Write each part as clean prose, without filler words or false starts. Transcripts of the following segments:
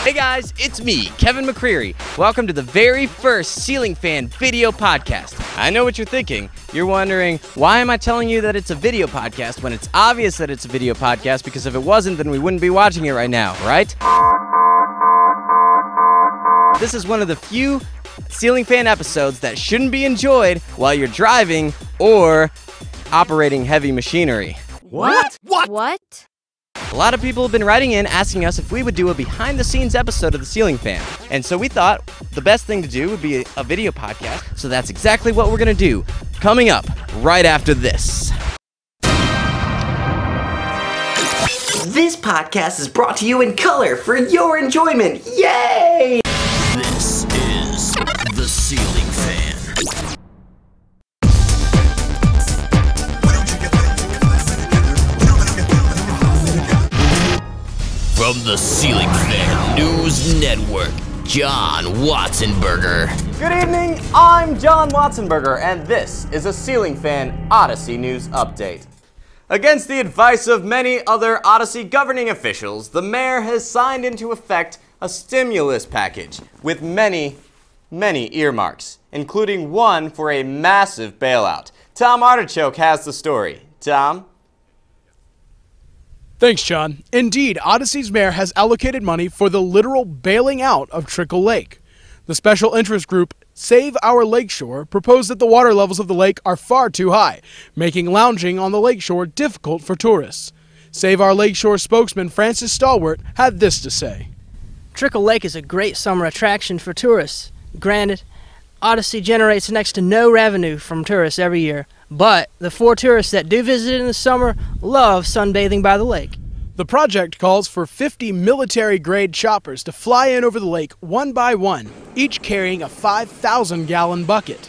Hey guys, it's me, Kevin McCreary. Welcome to the very first Ceiling Fan video podcast. I know what you're thinking. You're wondering, why am I telling you that it's a video podcast when it's obvious that it's a video podcast, because if it wasn't, then we wouldn't be watching it right now, right? This is one of the few Ceiling Fan episodes that shouldn't be enjoyed while you're driving or operating heavy machinery. What? A lot of people have been writing in asking us if we would do a behind-the-scenes episode of The Ceiling Fan. And so we thought the best thing to do would be a video podcast, so that's exactly what we're going to do. Coming up right after this. This podcast is brought to you in color for your enjoyment. Yay! This is The Ceiling Fan. From the Ceiling Fan News Network, John Watsonberger. Good evening, I'm John Watsonberger, and this is a Ceiling Fan Odyssey News Update. Against the advice of many other Odyssey governing officials, the mayor has signed into effect a stimulus package with many earmarks, including one for a massive bailout. Tom Artichoke has the story. Tom? Thanks, John. Indeed, Odyssey's mayor has allocated money for the literal bailing out of Trickle Lake. The special interest group Save Our Lakeshore proposed that the water levels of the lake are far too high, making lounging on the lakeshore difficult for tourists. Save Our Lakeshore spokesman Francis Stalwart had this to say. Trickle Lake is a great summer attraction for tourists. Granted, Odyssey generates next to no revenue from tourists every year, but the 4 tourists that do visit in the summer love sunbathing by the lake. The project calls for 50 military-grade choppers to fly in over the lake one by one, each carrying a 5,000-gallon bucket.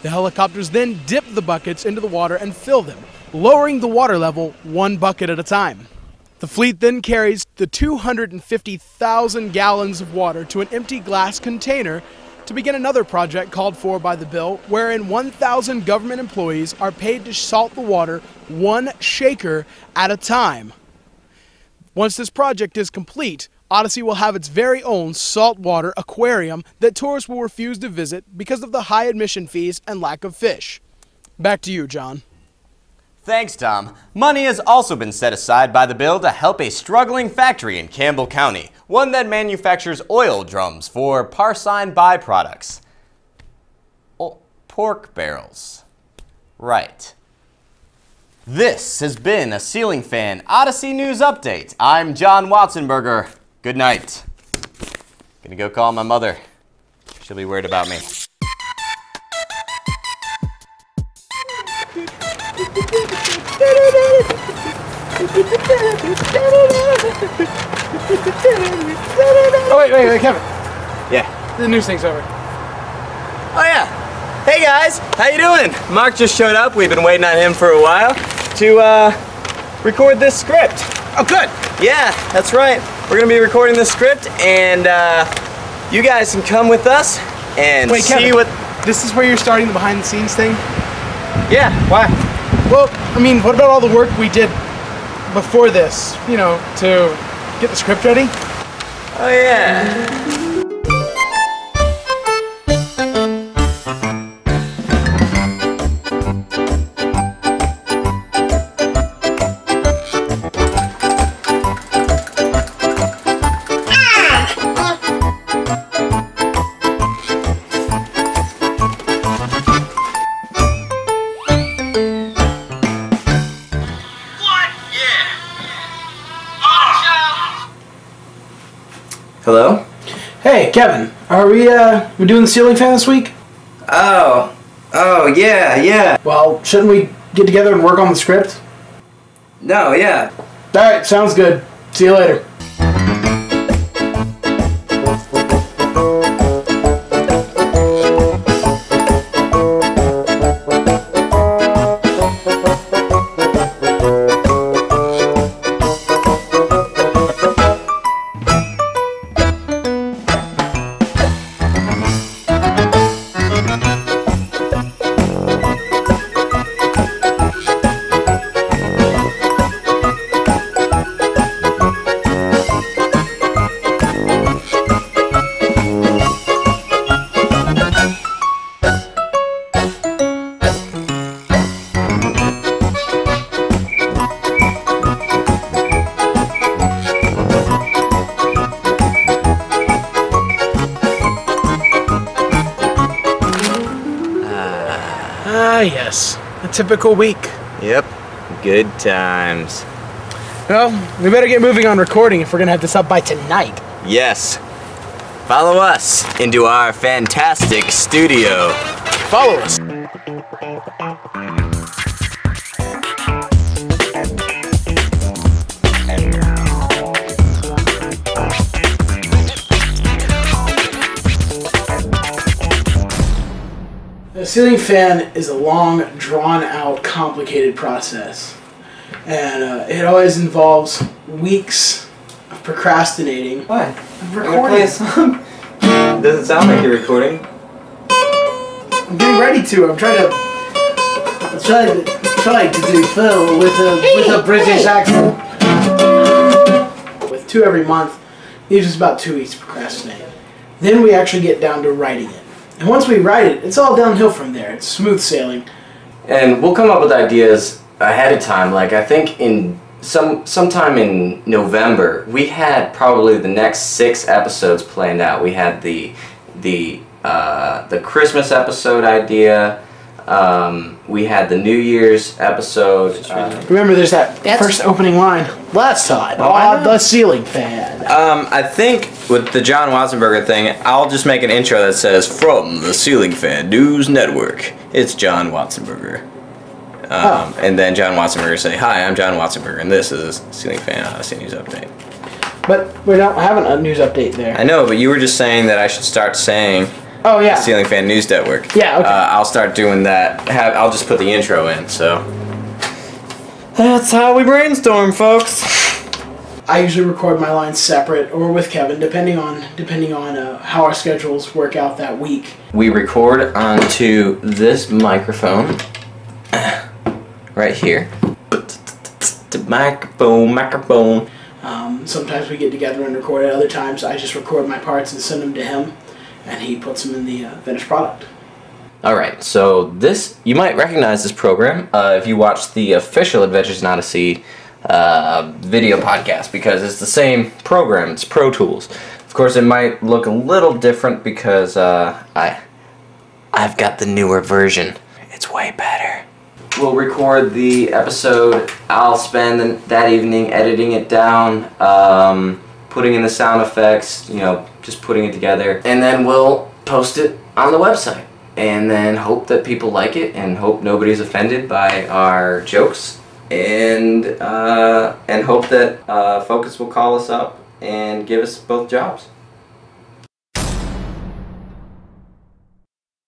The helicopters then dip the buckets into the water and fill them, lowering the water level 1 bucket at a time. The fleet then carries the 250,000 gallons of water to an empty glass container to begin another project called for by the bill, wherein 1,000 government employees are paid to salt the water 1 shaker at a time. Once this project is complete, Odyssey will have its very own saltwater aquarium that tourists will refuse to visit because of the high admission fees and lack of fish. Back to you, John. Thanks, Tom. Money has also been set aside by the bill to help a struggling factory in Campbell County, one that manufactures oil drums for porcine byproducts. Pork barrels. Right. This has been a Ceiling Fan Odyssey News Update. I'm John Watsonberger. Good night. Gonna go call my mother. She'll be worried about me. Oh, wait, Kevin. Yeah. The news thing's over. Oh yeah. Hey guys, how you doing? Mark just showed up. We've been waiting on him for a while to record this script. Oh, good. Yeah, that's right. We're gonna be recording this script, and you guys can come with us and Wait, see Kevin, what. This is where you're starting the behind-the-scenes thing? Yeah. Why? Well, I mean, what about all the work we did before this, you know, to get the script ready? Oh yeah. Hello? Hey, Kevin, are we doing the Ceiling Fan this week? Oh, yeah. Well, shouldn't we get together and work on the script? No, yeah. Alright, sounds good. See you later. Ah, yes. A typical week. Yep. Good times. Well, we better get moving on recording if we're gonna have this up by tonight. Yes. Follow us into our fantastic studio. Follow us. A ceiling fan is a long, drawn-out, complicated process. And it always involves weeks of procrastinating. What? Recording. Play a song? Doesn't sound like you're recording. I'm getting ready to. I'm trying to do Phil with a British accent. With 2 every month, leaves us about 2 weeks to procrastinate. Then we actually get down to writing it. And once we write it, it's all downhill from there. It's smooth sailing. And we'll come up with ideas ahead of time. Like I think in sometime in November, we had probably the next 6 episodes planned out. We had the Christmas episode idea. We had the New Year's episode. Remember, there's that first opening line. Last time on the ceiling fan. I think with the John Watzenberger thing, I'll just make an intro that says, "From the Ceiling Fan News Network, it's John Watzenberger." And then John Watzenberger say, "Hi, I'm John Watzenberger, and this is Ceiling Fan Odyssey News Update." But we're not having a news update there. I know, but you were just saying that I should start saying Oh, yeah. Ceiling Fan News Network. Yeah, okay. I'll start doing that. I'll just put the intro in, so. That's how we brainstorm, folks. I usually record my lines separate or with Kevin, depending on how our schedules work out that week. We record onto this microphone right here. Microphone. Sometimes we get together and record it. Other times I just record my parts and send them to him, and he puts them in the finished product. Alright, so you might recognize this program if you watch the official Adventures in Odyssey video podcast, because it's the same program. It's Pro Tools. Of course, it might look a little different because I've got the newer version. It's way better. We'll record the episode. I'll spend that evening editing it down, putting in the sound effects, just putting it together, and then we'll post it on the website. And then hope that people like it, and hope nobody's offended by our jokes, and hope that Focus will call us up and give us both jobs.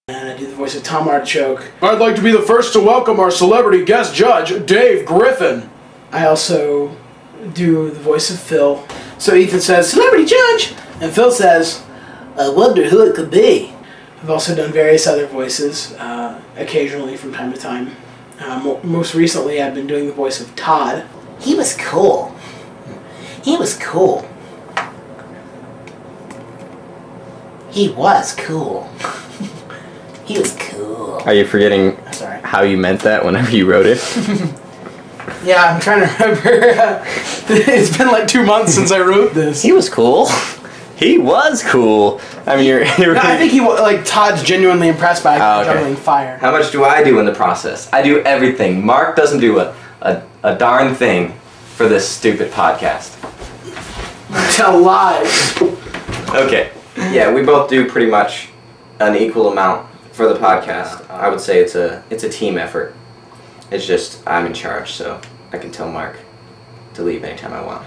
And I do the voice of Tom Artichoke. I'd like to be the first to welcome our celebrity guest judge, Dave Griffin. I also do the voice of Phil. So Ethan says, "Celebrity judge," and Phil says, "I wonder who it could be." I've also done various other voices, occasionally from time to time. Most recently, I've been doing the voice of Todd. He was cool. He was cool. He was cool. He was cool. Are you forgetting how you meant that whenever you wrote it? Yeah, I'm trying to remember. It's been like 2 months since I wrote this. He was cool. He was cool. I mean, you're no, I think Todd's genuinely impressed by juggling fire. How much do I do in the process? I do everything. Mark doesn't do a darn thing for this stupid podcast. Tell lies. Okay. Yeah, we both do pretty much an equal amount for the podcast. I would say it's a team effort. It's just I'm in charge, so I can tell Mark to leave anytime I want.